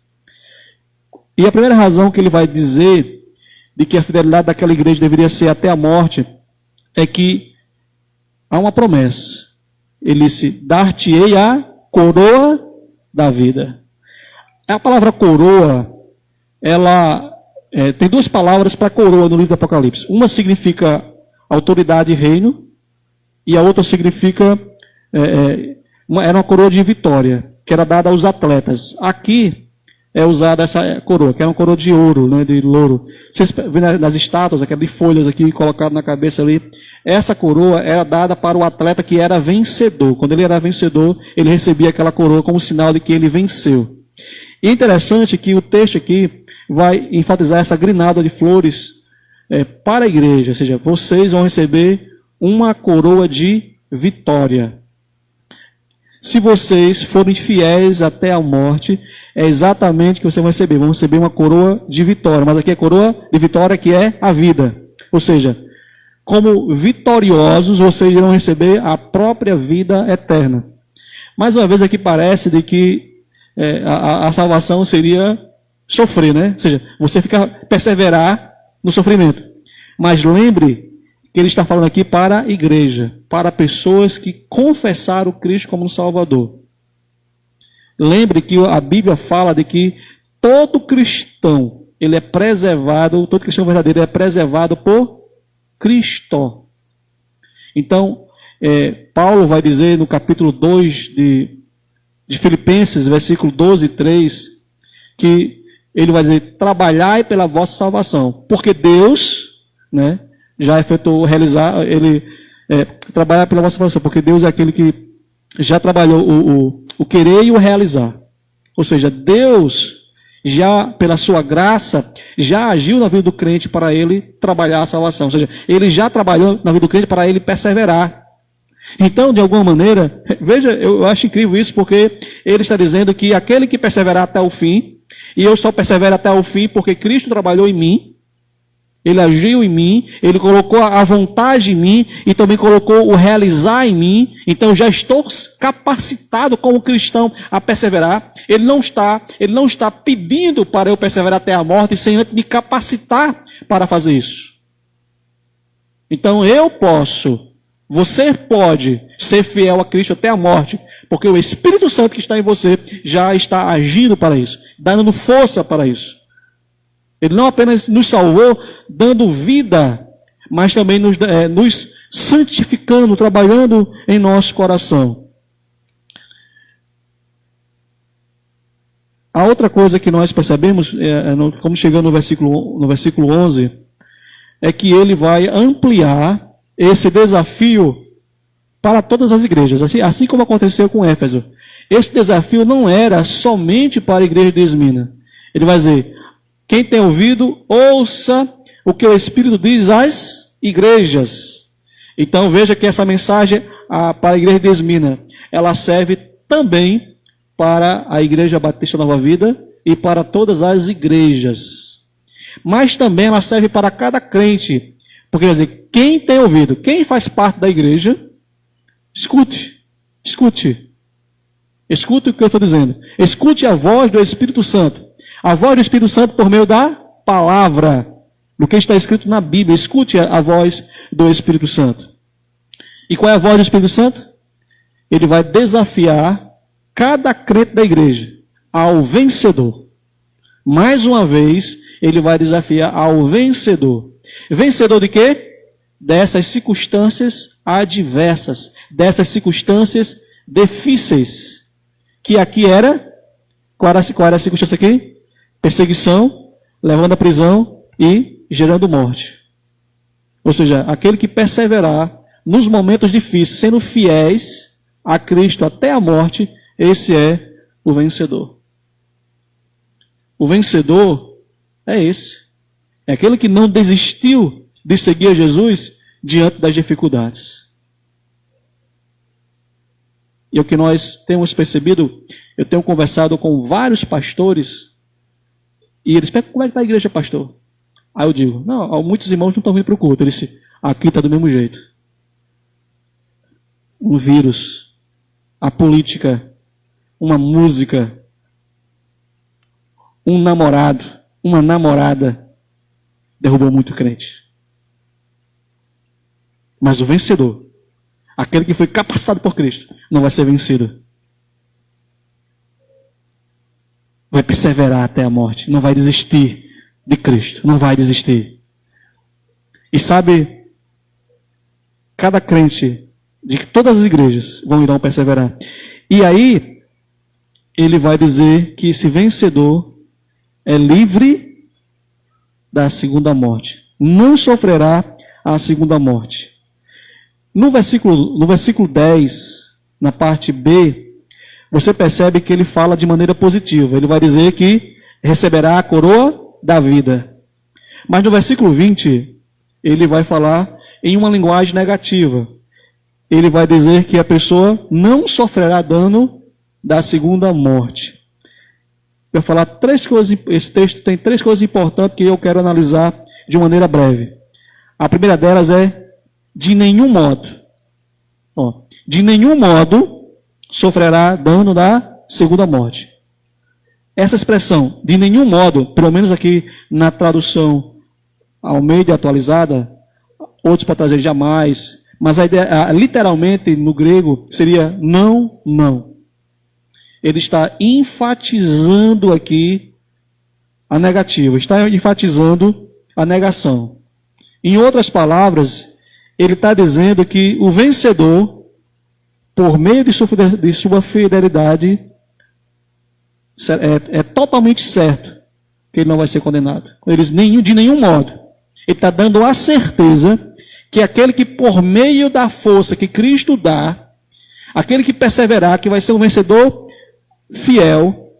S1: E a primeira razão que ele vai dizer de que a fidelidade daquela igreja deveria ser até a morte é que há uma promessa. Ele disse, dar-te-ei a coroa da vida. A palavra coroa, ela tem duas palavras para coroa no livro do Apocalipse. Uma significa autoridade e reino, e a outra significa, era uma coroa de vitória, que era dada aos atletas. Aqui é usada essa coroa, que é uma coroa de ouro, né, de louro. Vocês vêem nas estátuas, aquela de folhas aqui, colocado na cabeça ali. Essa coroa era dada para o atleta que era vencedor. Quando ele era vencedor, ele recebia aquela coroa como sinal de que ele venceu. E é interessante que o texto aqui vai enfatizar essa grinalda de flores para a igreja. Ou seja, vocês vão receber uma coroa de vitória. Se vocês forem fiéis até a morte, é exatamente o que vocês vão receber. Vão receber uma coroa de vitória. Mas aqui é coroa de vitória que é a vida. Ou seja, como vitoriosos, vocês irão receber a própria vida eterna. Mais uma vez aqui parece de que a salvação seria sofrer, né? Ou seja, você perseverar no sofrimento. Mas lembre que ele está falando aqui para a igreja, para pessoas que confessaram Cristo como um Salvador. Lembre que a Bíblia fala de que todo cristão, ele é preservado, todo cristão verdadeiro é preservado por Cristo. Então, Paulo vai dizer no capítulo 2 de Filipenses, versículo 12 e 3, que ele vai dizer, trabalhai pela vossa salvação, porque Deus, né, já efetuou trabalhar pela vossa salvação, porque Deus é aquele que já trabalhou o querer e o realizar. Ou seja, Deus já, pela sua graça, já agiu na vida do crente para ele trabalhar a salvação. Ou seja, ele já trabalhou na vida do crente para ele perseverar. Então, de alguma maneira, veja, eu acho incrível isso, porque ele está dizendo que aquele que perseverar até o fim, e eu só persevero até o fim porque Cristo trabalhou em mim, ele agiu em mim, ele colocou a vontade em mim e também colocou o realizar em mim. Então já estou capacitado como cristão a perseverar. Ele não está pedindo para eu perseverar até a morte sem antes me capacitar para fazer isso. Então você pode ser fiel a Cristo até a morte, porque o Espírito Santo que está em você já está agindo para isso, dando força para isso. Ele não apenas nos salvou dando vida, mas também nos santificando, trabalhando em nosso coração. A outra coisa que nós percebemos, como chegando no versículo 11, é que ele vai ampliar esse desafio para todas as igrejas, assim como aconteceu com Éfeso. Esse desafio não era somente para a igreja de Esmirna. Ele vai dizer, quem tem ouvido, ouça o que o Espírito diz às igrejas. Então veja que essa mensagem para a igreja de Esmirna, ela serve também para a Igreja Batista Nova Vida e para todas as igrejas. Mas também ela serve para cada crente. Porque quer dizer, quem tem ouvido, quem faz parte da igreja, escute o que eu estou dizendo. Escute a voz do Espírito Santo. A voz do Espírito Santo por meio da palavra, do que está escrito na Bíblia. Escute a voz do Espírito Santo. E qual é a voz do Espírito Santo? Ele vai desafiar cada crente da igreja ao vencedor. Mais uma vez, ele vai desafiar ao vencedor. Vencedor de quê? Dessas circunstâncias adversas, dessas circunstâncias difíceis. Que aqui qual era a circunstância aqui? Perseguição, levando à prisão e gerando morte. Ou seja, aquele que perseverar nos momentos difíceis, sendo fiéis, a Cristo até a morte, esse é o vencedor. O vencedor é esse. É aquele que não desistiu de seguir a Jesus diante das dificuldades. E o que nós temos percebido, eu tenho conversado com vários pastores, e eles perguntam, como é que está a igreja, pastor? Aí eu digo, não, muitos irmãos não estão vindo para o culto. Ele disse, aqui está do mesmo jeito. Um vírus, a política, uma música, um namorado, uma namorada, derrubou muito crente. Mas o vencedor, aquele que foi capacitado por Cristo, não vai ser vencido. Vai perseverar até a morte, não vai desistir de Cristo, não vai desistir. E sabe, cada crente de todas as igrejas irão perseverar. E aí, ele vai dizer que esse vencedor é livre da segunda morte. Não sofrerá a segunda morte. No versículo 10, na parte B, você percebe que ele fala de maneira positiva. Ele vai dizer que receberá a coroa da vida. Mas no versículo 20, ele vai falar em uma linguagem negativa. Ele vai dizer que a pessoa não sofrerá dano da segunda morte. Eu vou falar três coisas, esse texto tem três coisas importantes que eu quero analisar de maneira breve. A primeira delas é, de nenhum modo. De nenhum modo sofrerá dano da segunda morte. Essa expressão, de nenhum modo, pelo menos aqui na tradução Almeida atualizada, outros para trazer jamais, mas a ideia, literalmente no grego seria não, não. Ele está enfatizando aqui a negativa, está enfatizando a negação. Em outras palavras, ele está dizendo que o vencedor, por meio de sua fidelidade, é totalmente certo que ele não vai ser condenado. Eles, de nenhum modo. Ele está dando a certeza que aquele que por meio da força que Cristo dá, aquele que perseverar, que vai ser um vencedor fiel,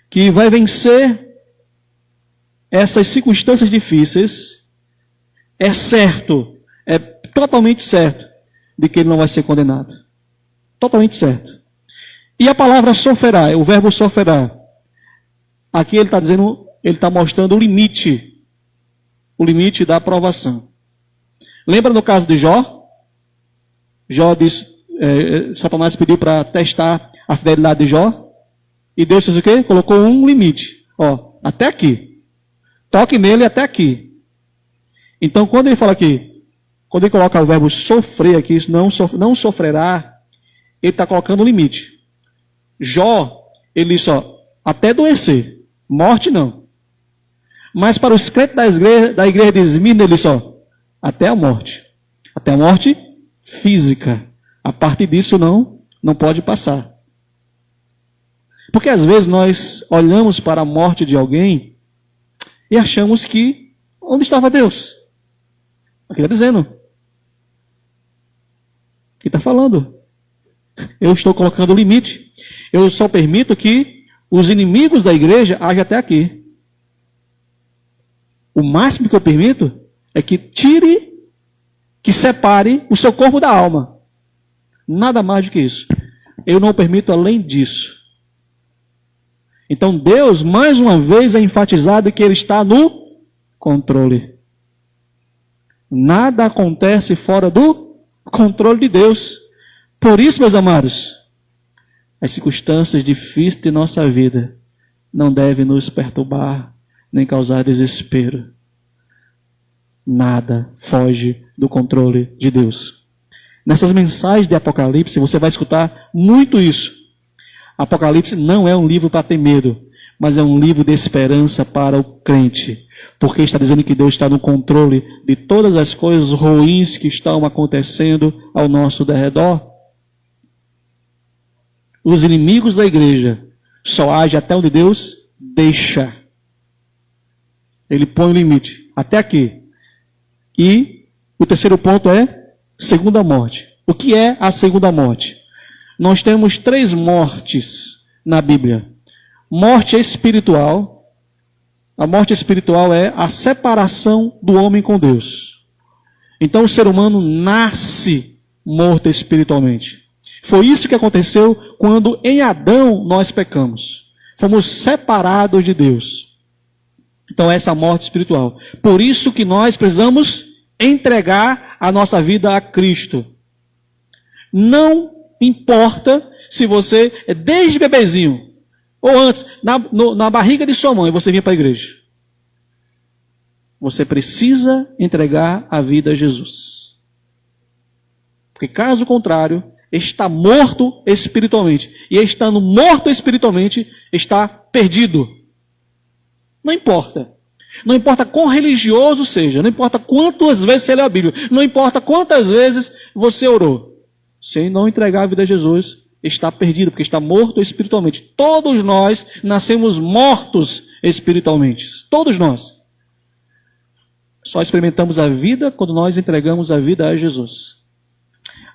S1: que vai vencer essas circunstâncias difíceis, é certo, é totalmente certo de que ele não vai ser condenado. Totalmente certo. E a palavra sofrerá, o verbo sofrerá, aqui ele está dizendo, ele está mostrando o limite da aprovação. Lembra no caso de Jó? Jó disse, Satanás pediu para testar a fidelidade de Jó, e Deus fez o quê? Colocou um limite, até aqui. Toque nele até aqui. Então, quando ele fala aqui, quando ele coloca o verbo sofrer aqui, não sofrerá, ele está colocando um limite. Jó, ele disse, até adoecer, morte não. Mas para os crentes da igreja de Esmirna, ele disse, até a morte física. A partir disso não pode passar. Porque às vezes nós olhamos para a morte de alguém e achamos que, onde estava Deus? Aqui está dizendo. Aqui está falando. Eu estou colocando o limite. Eu só permito que os inimigos da igreja agem até aqui. O máximo que eu permito é que que separe o seu corpo da alma. Nada mais do que isso. Eu não permito além disso. Então Deus, mais uma vez, é enfatizado que Ele está no controle. Nada acontece fora do controle de Deus. Por isso, meus amados, as circunstâncias difíceis de nossa vida não devem nos perturbar, nem causar desespero. Nada foge do controle de Deus. Nessas mensagens de Apocalipse, você vai escutar muito isso. Apocalipse não é um livro para ter medo, mas é um livro de esperança para o crente. Porque está dizendo que Deus está no controle de todas as coisas ruins que estão acontecendo ao nosso derredor. Os inimigos da igreja só agem até onde Deus deixa. Ele põe o limite. Até aqui. E o terceiro ponto é segunda morte. O que é a segunda morte? nós temos 3 mortes na Bíblia. Morte espiritual. A morte espiritual é a separação do homem com Deus. Então o ser humano nasce morto espiritualmente. Foi isso que aconteceu quando em Adão nós pecamos. Fomos separados de Deus. Então essa é a morte espiritual. Por isso que nós precisamos entregar a nossa vida a Cristo. Não importa se você, desde bebezinho, ou antes, na barriga de sua mãe, você vinha para a igreja. Você precisa entregar a vida a Jesus. Porque caso contrário, está morto espiritualmente. E estando morto espiritualmente, está perdido. Não importa. Não importa quão religioso seja. Não importa quantas vezes você lê a Bíblia. Não importa quantas vezes você orou. Se não entregar a vida a Jesus, está perdido, porque está morto espiritualmente. Todos nós nascemos mortos espiritualmente. Todos nós. Só experimentamos a vida quando nós entregamos a vida a Jesus.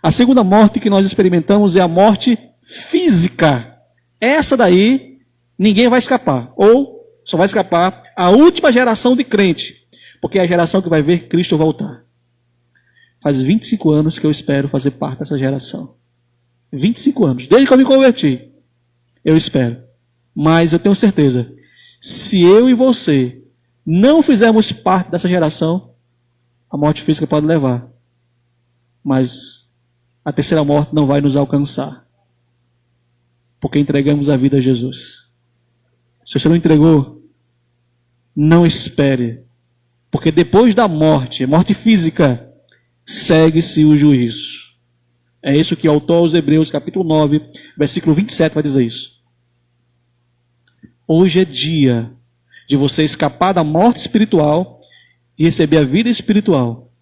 S1: A segunda morte que nós experimentamos é a morte física. Essa daí, ninguém vai escapar. Ou só vai escapar a última geração de crente. Porque é a geração que vai ver Cristo voltar. Faz 25 anos que eu espero fazer parte dessa geração. 25 anos. Desde que eu me converti. Eu espero. Mas eu tenho certeza. Se eu e você não fizermos parte dessa geração, a morte física pode levar. Mas a terceira morte não vai nos alcançar. Porque entregamos a vida a Jesus. Se você não entregou, não espere. Porque depois da morte, morte física, segue-se o juízo. É isso que o autor aos Hebreus, capítulo 9, versículo 27, vai dizer isso. Hoje é dia de você escapar da morte espiritual e receber a vida espiritual.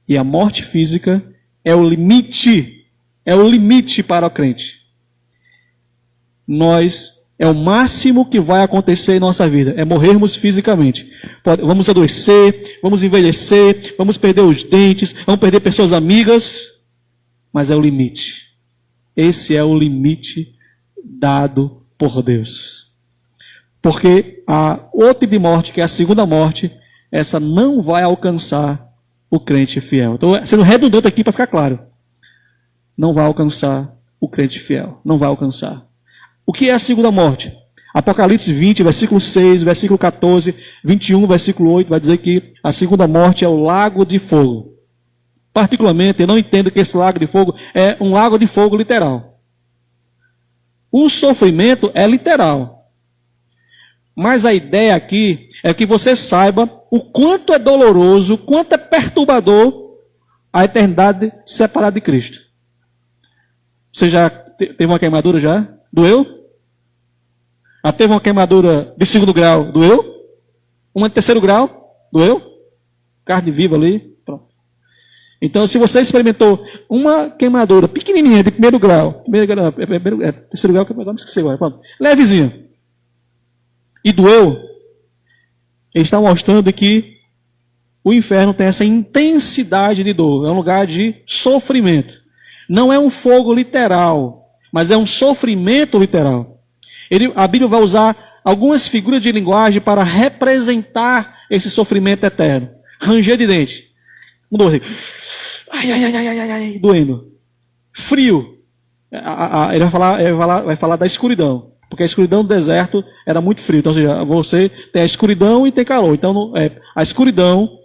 S1: E a morte física é o limite para o crente. É o máximo que vai acontecer em nossa vida, é morrermos fisicamente. Vamos adoecer, vamos envelhecer, vamos perder os dentes, vamos perder pessoas amigas, mas é o limite. Esse é o limite dado por Deus. Porque a outro tipo de morte, que é a segunda morte, essa não vai alcançar o crente fiel. Estou sendo redundante aqui para ficar claro. Não vai alcançar o crente fiel. Não vai alcançar. O que é a segunda morte? Apocalipse 20, versículo 6, versículo 14, 21, versículo 8, vai dizer que a segunda morte é o lago de fogo. Particularmente, eu não entendo que esse lago de fogo é um lago de fogo literal. O sofrimento é literal. Mas a ideia aqui é que você saiba o quanto é doloroso, o quanto é perturbador a eternidade separada de Cristo. Você já teve uma queimadura já? Doeu? Já teve uma queimadura de 2º grau? Doeu? Uma de 3º grau? Doeu? Carne viva ali? Pronto. Então, se você experimentou uma queimadura pequenininha de 1º grau, 3º grau, eu me esqueci agora, pronto, levezinha, e doeu, ele está mostrando que o inferno tem essa intensidade de dor. É um lugar de sofrimento. Não é um fogo literal, mas é um sofrimento literal. A Bíblia vai usar algumas figuras de linguagem para representar esse sofrimento eterno. Ranger de dente. Um dor. Ai, doendo. Frio. Ele vai falar da escuridão. Porque a escuridão do deserto era muito frio. Então, ou seja, você tem a escuridão e tem calor. Então, a escuridão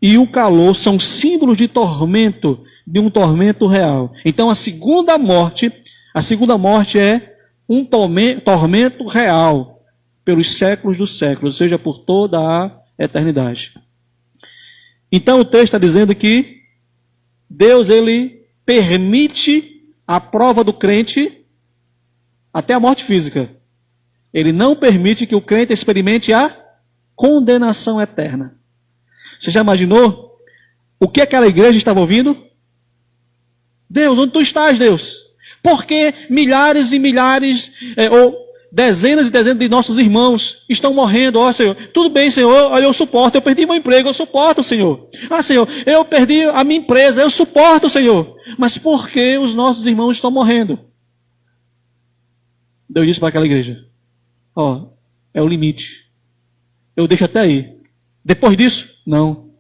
S1: e o calor são símbolos de tormento, de um tormento real. Então, a segunda morte é um tormento real pelos séculos dos séculos, ou seja, por toda a eternidade. Então, o texto está dizendo que Deus, ele permite a prova do crente até a morte física. Ele não permite que o crente experimente a condenação eterna. Você já imaginou o que aquela igreja estava ouvindo? Deus, onde tu estás, Deus? Por que milhares e milhares, ou Dezenas e dezenas de nossos irmãos estão morrendo. Ó, Senhor, tudo bem, Senhor, olha, eu suporto. Eu perdi meu emprego, eu suporto, Senhor. Ah, Senhor, eu perdi a minha empresa, eu suporto, Senhor. Mas por que os nossos irmãos estão morrendo? Deus disse para aquela igreja: ó, é o limite. Eu deixo até aí. Depois disso, não.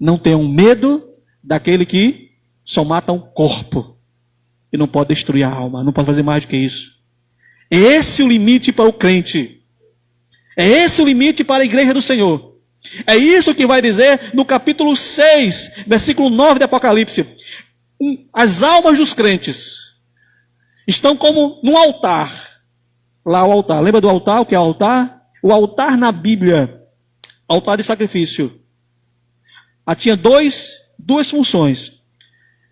S1: Não tenham medo daquele que só mata um corpo e não pode destruir a alma, não pode fazer mais do que isso. É esse o limite para o crente. É esse o limite para a igreja do Senhor. É isso que vai dizer no capítulo 6, versículo 9 de Apocalipse. As almas dos crentes estão como num altar. Lá o altar. Lembra do altar? O que é o altar? O altar na Bíblia, altar de sacrifício, tinha duas funções.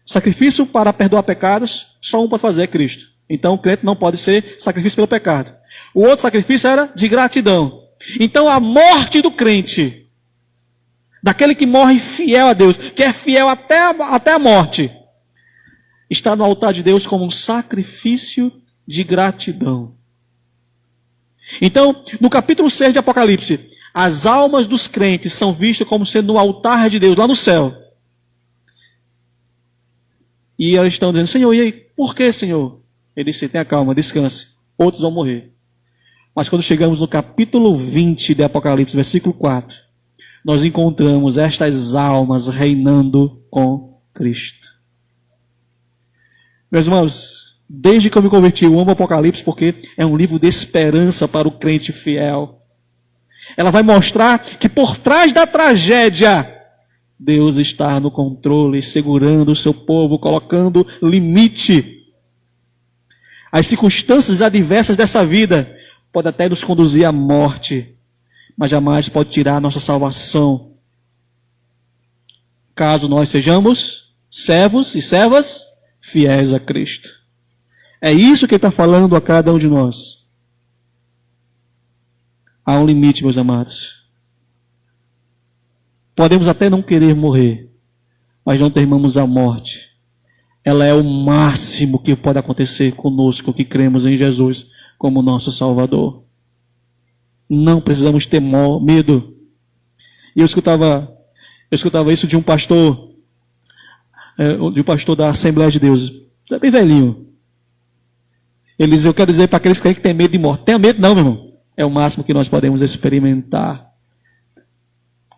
S1: Sacrifício para perdoar pecados, só um para fazer, é Cristo. Então o crente não pode ser sacrifício pelo pecado. O outro sacrifício era de gratidão. Então a morte do crente, daquele que morre fiel a Deus, que é fiel até a morte, está no altar de Deus como um sacrifício de gratidão. Então, no capítulo 6 de Apocalipse, as almas dos crentes são vistas como sendo no altar de Deus, lá no céu. E eles estão dizendo: Senhor, e aí? Por que, Senhor? Ele disse: tenha calma, descanse. Outros vão morrer. Mas quando chegamos no capítulo 20 de Apocalipse, versículo 4, nós encontramos estas almas reinando com Cristo. Meus irmãos, desde que eu me converti, eu amo Apocalipse porque é um livro de esperança para o crente fiel. Ela vai mostrar que por trás da tragédia, Deus está no controle, segurando o seu povo, colocando limite. As circunstâncias adversas dessa vida podem até nos conduzir à morte, mas jamais pode tirar a nossa salvação, caso nós sejamos servos e servas fiéis a Cristo. É isso que ele está falando a cada um de nós. Há um limite, meus amados. Podemos até não querer morrer, mas não temamos a morte. Ela é o máximo que pode acontecer conosco que cremos em Jesus como nosso Salvador. Não precisamos ter medo. E eu escutava isso de um pastor da Assembleia de Deus, bem velhinho. Ele diz: eu quero dizer para aqueles que têm medo de morte: tenha medo não, meu irmão. É o máximo que nós podemos experimentar.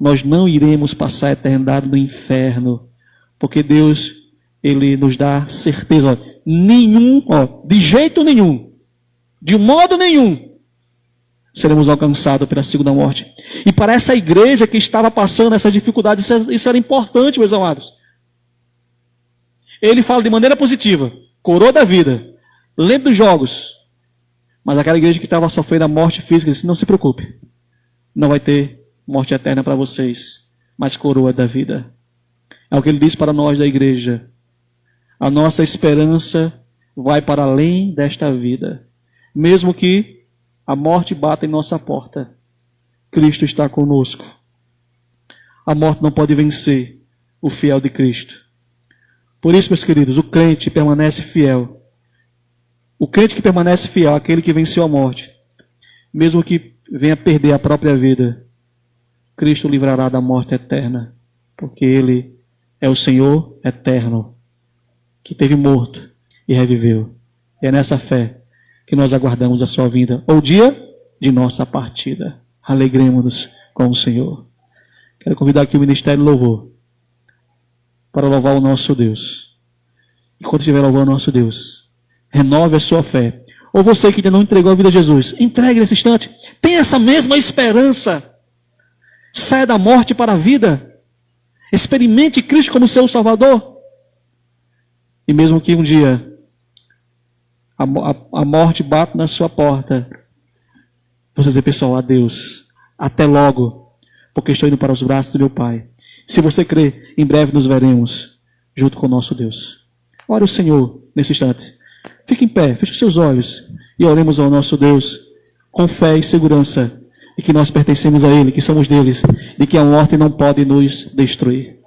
S1: Nós não iremos passar a eternidade no inferno, porque Deus, Ele nos dá certeza. De jeito nenhum, de modo nenhum, seremos alcançados pela segunda morte. E para essa igreja que estava passando essa dificuldade, isso era importante, meus amados. Ele fala de maneira positiva: coroa da vida, lembre dos jogos. Mas aquela igreja que estava sofrendo a morte física disse: não se preocupe, não vai ter morte eterna para vocês, mas coroa da vida. É o que ele diz para nós da igreja. A nossa esperança vai para além desta vida. Mesmo que a morte bata em nossa porta, Cristo está conosco. A morte não pode vencer o fiel de Cristo. Por isso, meus queridos, o crente permanece fiel. O crente que permanece fiel, aquele que venceu a morte, mesmo que venha perder a própria vida, Cristo o livrará da morte eterna, porque Ele é o Senhor eterno, que teve morto e reviveu. E é nessa fé que nós aguardamos a sua vinda, ou o dia de nossa partida. Alegremos-nos com o Senhor. Quero convidar aqui o Ministério Louvor para louvar o nosso Deus. E quando estiver louvando o nosso Deus, renove a sua fé. Ou você que ainda não entregou a vida a Jesus, entregue nesse instante. Tenha essa mesma esperança. Saia da morte para a vida. Experimente Cristo como seu Salvador. E mesmo que um dia a morte bata na sua porta, você dizer: pessoal, adeus, até logo, porque estou indo para os braços do meu Pai. Se você crê, em breve nos veremos junto com o nosso Deus. Ore o Senhor nesse instante. Fique em pé, feche os seus olhos e oremos ao nosso Deus com fé e segurança, e que nós pertencemos a Ele, que somos deles, e que a morte não pode nos destruir.